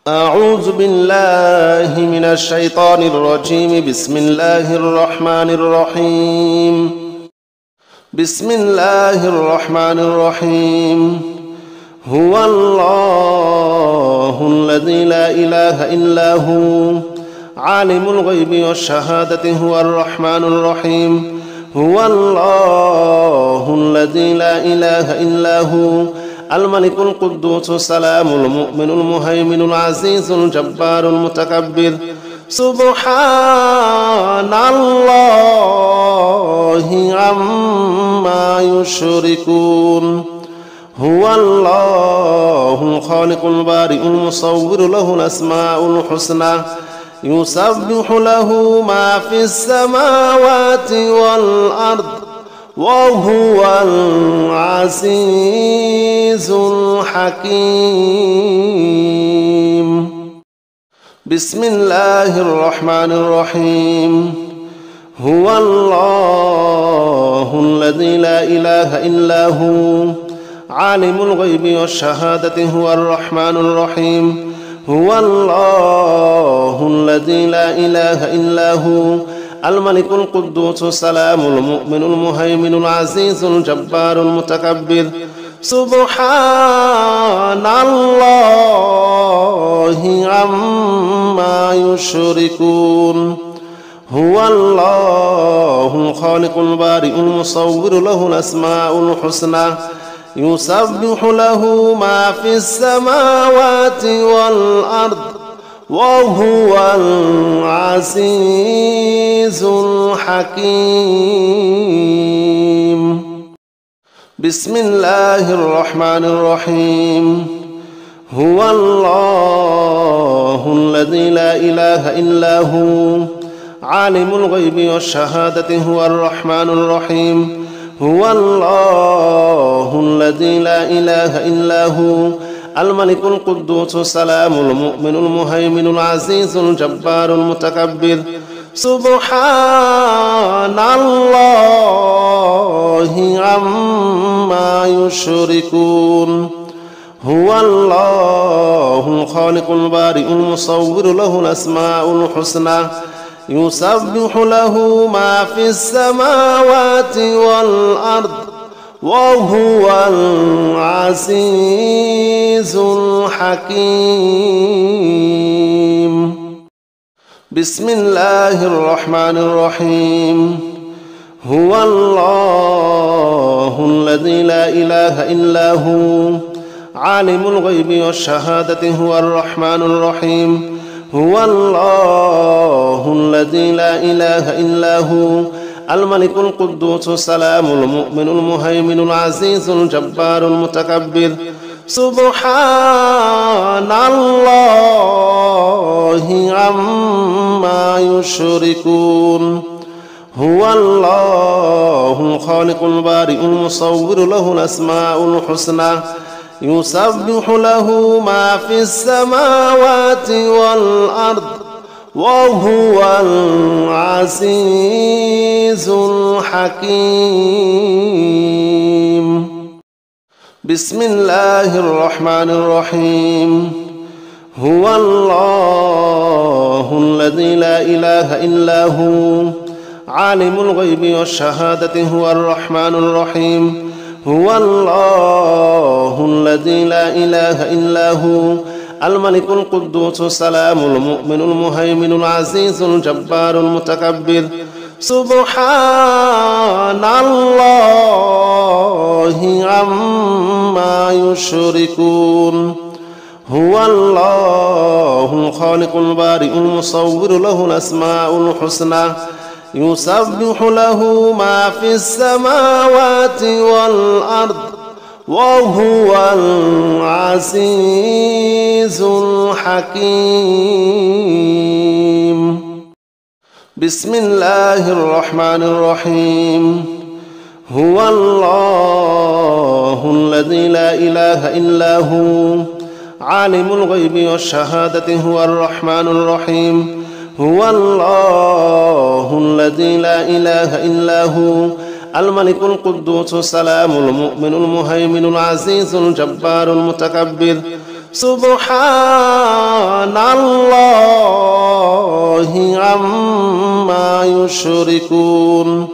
أعوذ بالله من الشيطان الرجيم. بسم الله الرحمن الرحيم. بسم الله الرحمن الرحيم. هو الله الذي لا إله إلا هو عالم الغيب والشهادة هو الرحمن الرحيم. هو الله الذي لا إله إلا هو الملك القدوس السلام المؤمن المهيمن العزيز الجبار المتكبر. سبحان الله عما يشركون. هو الله الخالق البارئ المصور له الأسماء الحسنى يسبح له ما في السماوات والأرض وهو العزيز الحكيم. بسم الله الرحمن الرحيم. هو الله الذي لا إله إلا هو عالم الغيب والشهادة هو الرحمن الرحيم. هو الله الذي لا إله إلا هو الملك القدوس السلام المؤمن المهيمن العزيز الجبار المتكبر. سبحان الله عما يشركون. هو الله الخالق البارئ المصور له الأسماء الحسنى يسبح له ما في السماوات والأرض وهو العزيز الحكيم. بسم الله الرحمن الرحيم. هو الله الذي لا إله إلا هو عالم الغيب والشهادة هو الرحمن الرحيم. هو الله الذي لا إله إلا هو الملك القدوس السلام المؤمن المهيمن العزيز الجبار المتكبر. سبحان الله عما يشركون. هو الله الخالق البارئ المصور له الأسماء الحسنى يسبح له ما في السماوات والأرض وهو العزيز الحكيم. بسم الله الرحمن الرحيم. هو الله الذي لا إله إلا هو عالم الغيب والشهادة هو الرحمن الرحيم. هو الله الذي لا إله إلا هو الملك القدوس السلام المؤمن المهيمن العزيز الجبار المتكبر. سبحان الله عما يشركون. هو الله الخالق البارئ المصور له الأسماء الحسنى يسبح له ما في السماوات والأرض وهو العزيز الحكيم. بسم الله الرحمن الرحيم. هو الله الذي لا إله إلا هو عالم الغيب والشهادة هو الرحمن الرحيم. هو الله الذي لا إله إلا هو الملك القدوس السلام المؤمن المهيمن العزيز الجبار المتكبر. سبحان الله عما يشركون. هو الله الخالق البارئ المصور له الأسماء الحسنى يسبح له ما في السماوات والأرض وهو العزيز الحكيم. بسم الله الرحمن الرحيم. هو الله الذي لا إله إلا هو عالم الغيب والشهادة هو الرحمن الرحيم. هو الله الذي لا إله إلا هو الملك القدوس السلام المؤمن المهيمن العزيز الجبار المتكبر. سبحان الله عما يشركون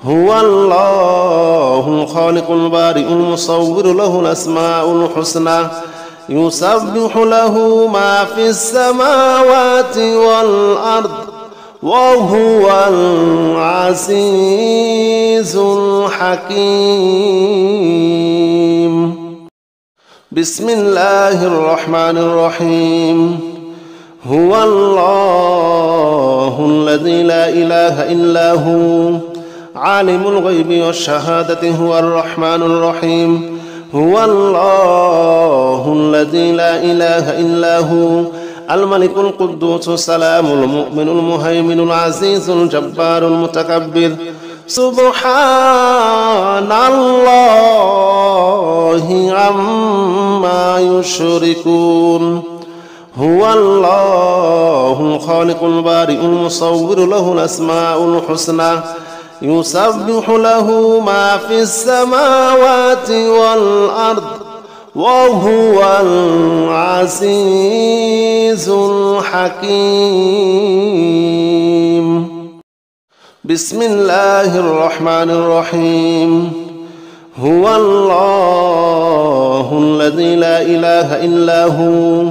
هو الله الخالق البارئ المصور له الأسماء الحسنى يسبح له ما في السماوات والأرض وهو العزيز الحكيم بسم الله الرحمن الرحيم هو الله الذي لا إله إلا هو عالم الغيب والشهادة هو الرحمن الرحيم هو الله الذي لا إله إلا هو الملك القدوس السلام المؤمن المهيمن العزيز الجبار المتكبر سبحان الله عما يشركون هو الله الخالق البارئ المصور له الأسماء الحسنى يسبح له ما في السماوات والأرض وهو العزيز الحكيم بسم الله الرحمن الرحيم هو الله الذي لا إله إلا هو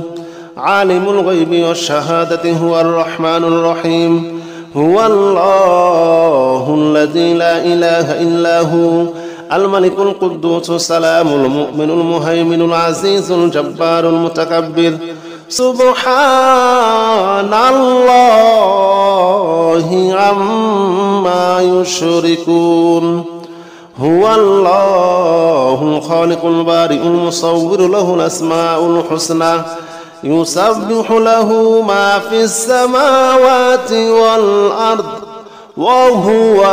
عالم الغيب والشهادة هو الرحمن الرحيم هو الله الذي لا إله إلا هو الملك القدوس السلام المؤمن المهيمن العزيز الجبار المتكبر سبحان الله عما يشركون هو الله الخالق البارئ المصور له الأسماء الحسنى يسبح له ما في السماوات والأرض وهو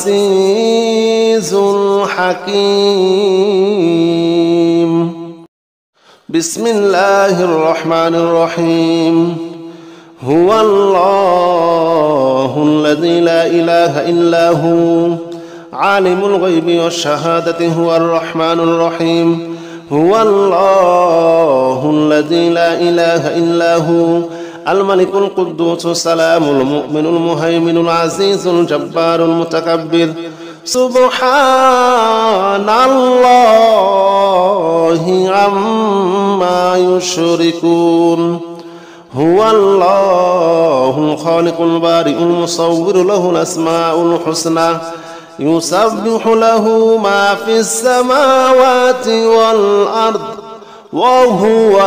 العزيز الحكيم بسم الله الرحمن الرحيم هو الله الذي لا إله إلا هو عالم الغيب والشهادة هو الرحمن الرحيم هو الله الذي لا إله إلا هو الملك القدوس السلام المؤمن المهيمن العزيز الجبار المتكبر سبحان الله عما يشركون هو الله الخالق البارئ المصور له الأسماء الحسنى يسبح له ما في السماوات والأرض وهو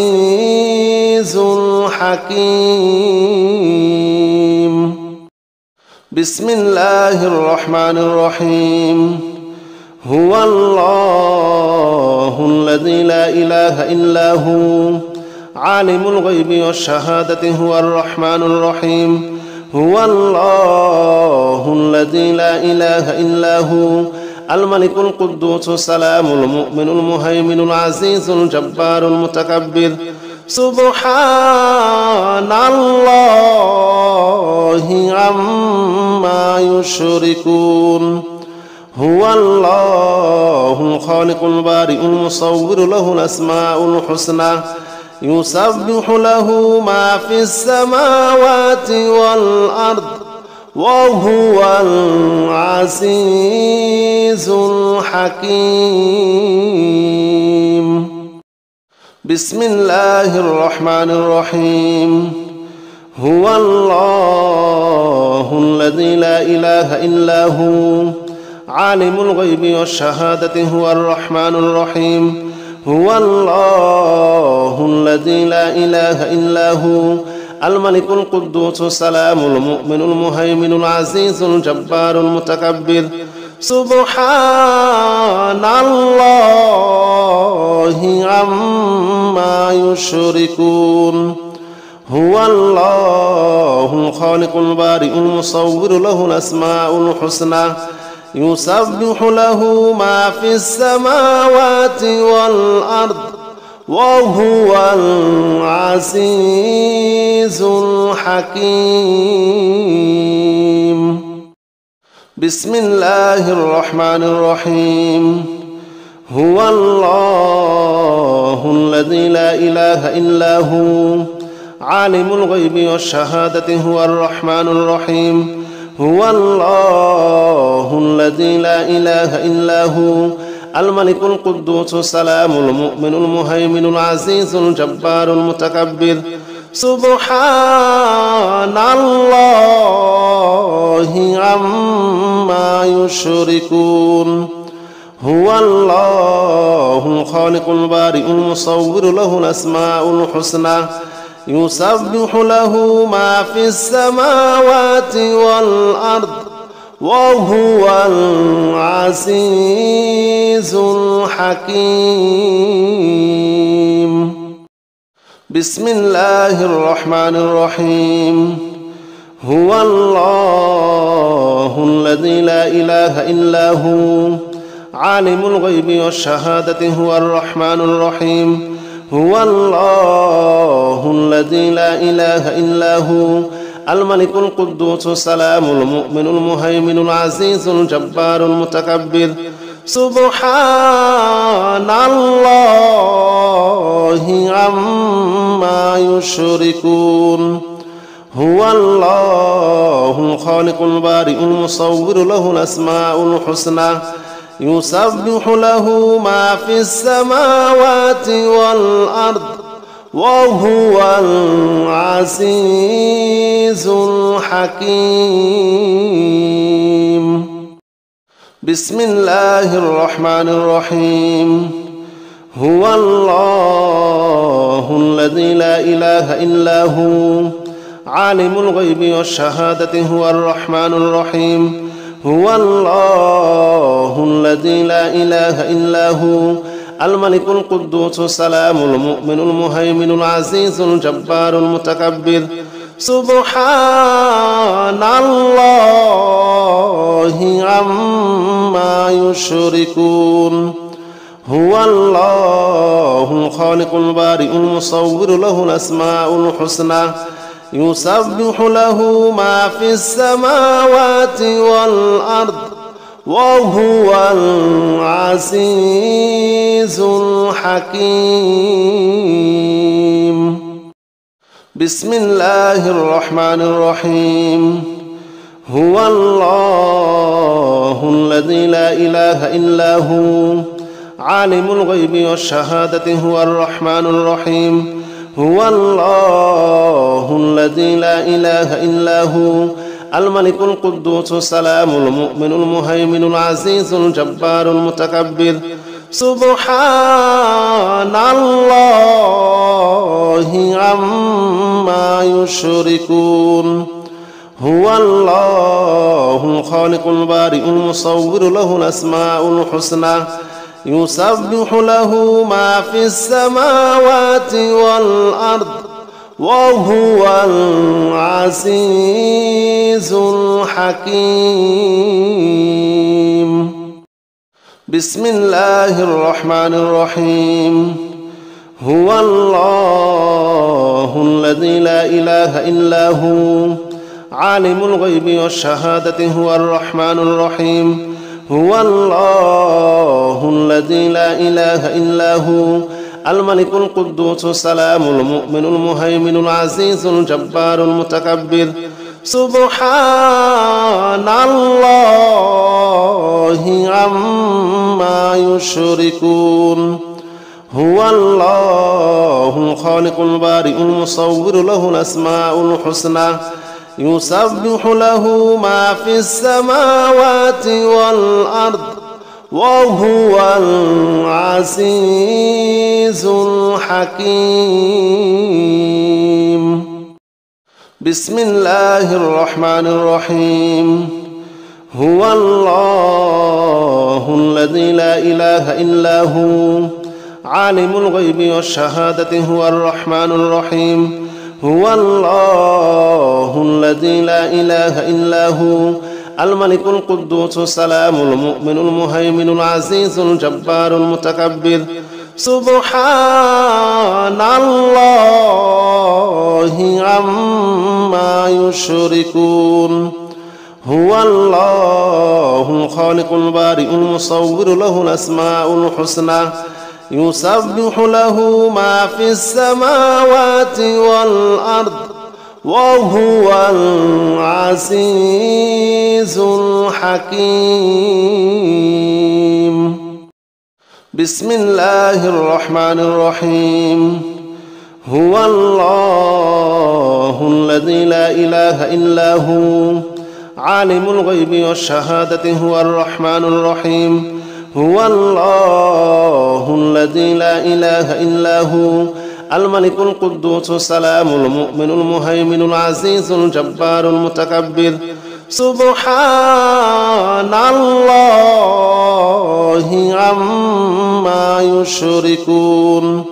العزيز الحكيم بسم الله الرحمن الرحيم هو الله الذي لا إله إلا هو عالم الغيب والشهادة هو الرحمن الرحيم هو الله الذي لا إله إلا هو الملك القدوس السلام المؤمن المهيمن العزيز الجبار المتكبر سبحان الله عما يشركون هو الله الخالق البارئ المصور له الأسماء الحسنى يسبح له ما في السماوات والأرض وهو العزيز الحكيم بسم الله الرحمن الرحيم هو الله الذي لا إله إلا هو عالم الغيب والشهادة هو الرحمن الرحيم هو الله الذي لا إله إلا هو الملك القدوس السلام المؤمن المهيمن العزيز الجبار المتكبر سبحان الله عما يشركون هو الله الخالق البارئ المصور له الأسماء الحسنى يسبح له ما في السماوات والأرض وهو العزيز الحكيم بسم الله الرحمن الرحيم هو الله الذي لا إله إلا هو عالم الغيب والشهادة هو الرحمن الرحيم هو الله الذي لا إله إلا هو الملك القدوس السلام المؤمن المهيمن العزيز الجبار المتكبر سبحان الله عما يشركون هو الله الخالق البارئ المصور له الأسماء الحسنى يسبح له ما في السماوات والأرض وهو العزيز الحكيم بسم الله الرحمن الرحيم هو الله الذي لا إله إلا هو عالم الغيب والشهادة هو الرحمن الرحيم هو الله الذي لا إله إلا هو الملك القدوس السلام المؤمن المهيمن العزيز الجبار المتكبر سبحان الله عما يشركون هو الله الخالق البارئ المصور له الأسماء الحسنى يسبح له ما في السماوات والأرض وهو العزيز الحكيم بسم الله الرحمن الرحيم هو الله الذي لا إله إلا هو عالم الغيب والشهادة هو الرحمن الرحيم هو الله الذي لا إله إلا هو الملك القدوس السلام المؤمن المهيمن العزيز الجبار المتكبر سبحان الله عما يشركون هو الله الخالق البارئ المصور له الأسماء الحسنى يسبح له ما في السماوات والأرض وهو العزيز الحكيم بسم الله الرحمن الرحيم هو الله الذي لا إله إلا هو عالم الغيب والشهادة هو الرحمن الرحيم هو الله الذي لا إله إلا هو الملك القدوس السلام المؤمن المهيمن العزيز الجبار المتكبر سبحان الله عما يشركون هو الله الخالق البارئ المصور له الأسماء الحسنى يسبح له ما في السماوات والأرض وهو العزيز الحكيم بسم الله الرحمن الرحيم هو الله الذي لا إله إلا هو عالم الغيب والشهادة هو الرحمن الرحيم هو الله الذي لا إله إلا هو الملك القدوس السلام المؤمن المهيمن العزيز الجبار المتكبر سبحان الله عما يشركون هو الله الخالق البارئ المصور له الأسماء الحسنى يسبح له ما في السماوات والأرض وهو العزيز الحكيم بسم الله الرحمن الرحيم هو الله الذي لا إله إلا هو عالم الغيب والشهادة هو الرحمن الرحيم هو الله الذي لا إله إلا هو الملك القدوس السلام المؤمن المهيمن العزيز الجبار المتكبر سبحان الله عما يشركون هو الله الخالق البارئ المصور له الأسماء الحسنى يسبح له ما في السماوات والأرض وهو العزيز الحكيم. بسم الله الرحمن الرحيم. هو الله الذي لا إله إلا هو عالم الغيب والشهادة هو الرحمن الرحيم. هو الله الذي لا إله إلا هو الملك القدوس السلام المؤمن المهيمن العزيز الجبار المتكبر. سبحان الله عما يشركون.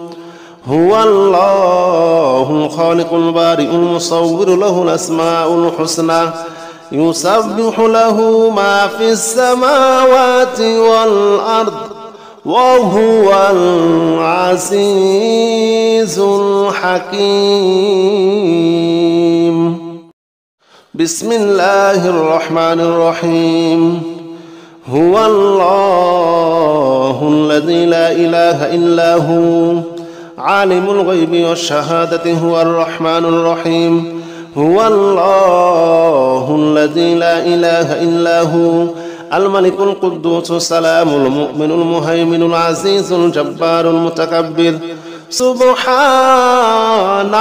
هو الله الخالق البارئ المصور له الأسماء الحسنى يسبح له ما في السماوات والأرض وهو العزيز الحكيم. بسم الله الرحمن الرحيم. هو الله الذي لا إله إلا هو عالم الغيب والشهادة هو الرحمن الرحيم. هو الله الذي لا إله إلا هو الملك القدوس السلام المؤمن المهيمن العزيز الجبار المتكبر. سبحان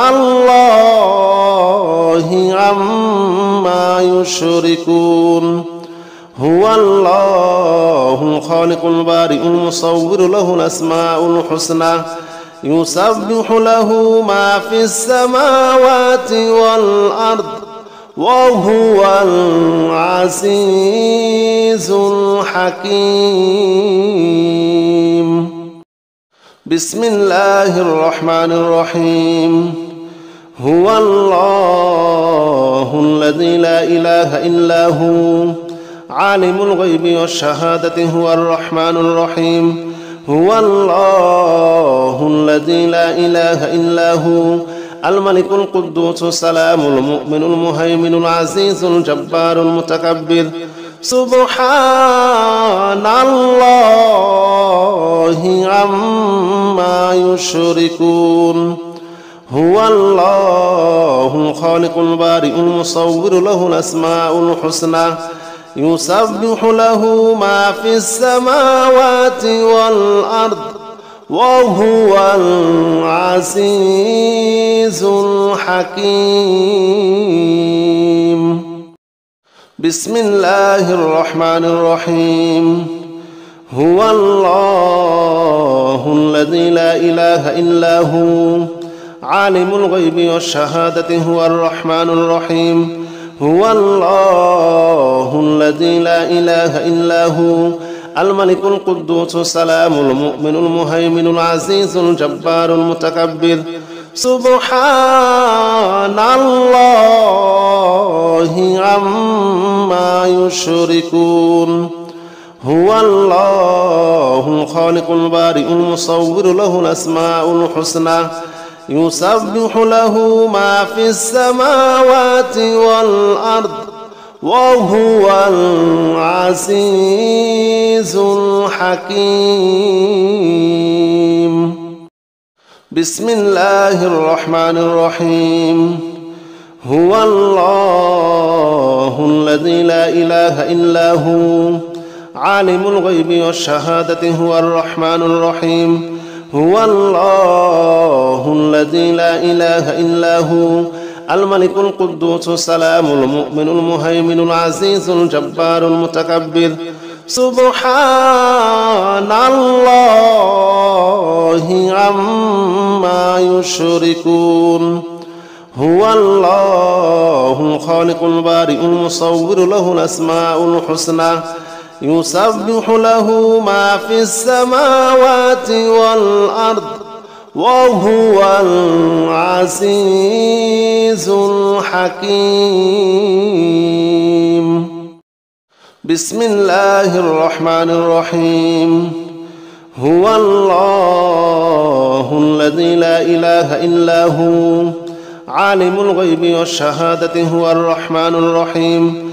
الله عما يشركون. هو الله الخالق البارئ المصور له الأسماء الحسنى يسبح له ما في السماوات والأرض وهو العزيز الحكيم. بسم الله الرحمن الرحيم. هو الله الذي لا إله إلا هو عالم الغيب والشهادة هو الرحمن الرحيم. هو الله الذي لا إله إلا هو الملك القدوس السلام المؤمن المهيمن العزيز الجبار المتكبر. سبحان الله عما يشركون. هو الله الخالق البارئ المصور له الأسماء الحسنى يسبح له ما في السماوات والأرض وهو العزيز الحكيم. بسم الله الرحمن الرحيم. هو الله الذي لا إله إلا هو عالم الغيب والشهادة هو الرحمن الرحيم. هو الله الذي لا إله إلا هو الملك القدوس السلام المؤمن المهيمن العزيز الجبار المتكبر. سبحان الله عما يشركون. هو الله الخالق البارئ المصور له الأسماء الحسنى يسبح له ما في السماوات والأرض وهو العزيز الحكيم. بسم الله الرحمن الرحيم. هو الله الذي لا إله إلا هو عالم الغيب والشهادة هو الرحمن الرحيم. هو الله الذي لا إله إلا هو الملك القدوس السلام المؤمن المهيمن العزيز الجبار المتكبر. سبحان الله عما يشركون. هو الله الخالق البارئ المصور له الأسماء الحسنى يسبح له ما في السماوات والأرض وهو العزيز الحكيم. بسم الله الرحمن الرحيم. هو الله الذي لا إله إلا هو عالم الغيب والشهادة هو الرحمن الرحيم.